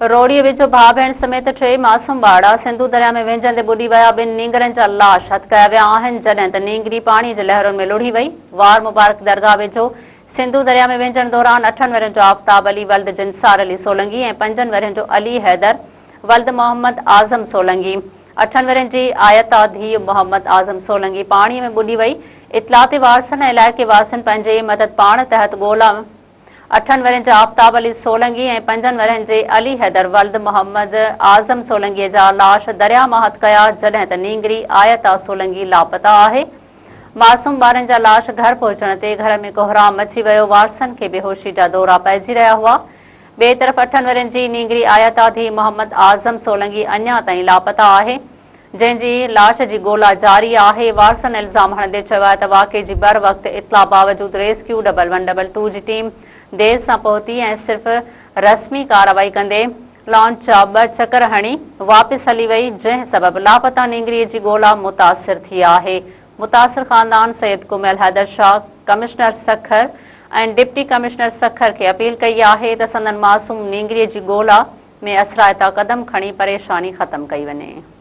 रोड़ीअ वेझो भाउ भेण समेत टे मासूम ॿार सिंधु दरिया में विझंदे ॿुॾी विया। ॿिनि नींगरनि जा लाश हथ कया विया आहिनि, जॾहिं त नींगरी पाणीअ जे लहरुनि में लुढ़ी वई। वार मुबारक दरगाह वेझो सिंधु दरिया में विझण दौरान 8 वरियनि जो आफ़ताब अली वल्द जिनसार अली सोलंगी ऐं 5 वरियनि जो अली हैदर वल्द मोहम्मद आज़म सोलंगी। 8 वरियनि जी आयता धीउ मोहम्मद आज़म सोलंगी पाणीअ में ॿुॾी वई। इतलाती वारसन ऐं इलाइक़े वासियुनि पंहिंजे मदद पाण तहत ॻोल्हा 8 वरियनि जा आफ़ताब अली सोलंगी ऐं 5 वरियनि जे अली हैदर वल्द मोहम्मद आज़म सोलंगीअ जा लाश दरिया मां हथ कया, जॾहिं त नींगरी आयता सोलंगी लापता आहे। मासूम ॿारनि जा लाश घर पहुचण ते घर में कोहराम मची वियो। वारसनि खे बेहोशी जा दौरा पइजी रहिया हुआ। ॿिए तरफ़ 8 वरियनि जी नींगरी आयता धीउ मोहम्मद आज़म सोलंगी अञा ताईं लापता आहे, जंहिंजी लाश जी ॻोल्हा जारी आहे। वारसनि इल्ज़ाम हणंदे चयो आहे त वाक़िए जी बर वक़्ति इत्तला बावजूदि रेस्क्यू 112 जी टीम देर सां पहुती ऐं सिर्फ़ रस्मी कार्रवाई कंदे लॉन्च जा 2 चकर हणी वापसि हली वई, जंहिं सबबि लापता नींगरीअ जी ॻोल्हा मुतासिर थी आहे। मुतासिर ख़ानदान सैयद कुमैल हैदर शाह कमिश्नर सखर ऐं डिप्टी कमिश्नर सखर खे अपील कई आहे त संदनि मासूम नींगरीअ जी ॻोल्हा में असराइता क़दम खणी परेशानी ख़त्म कई वञे।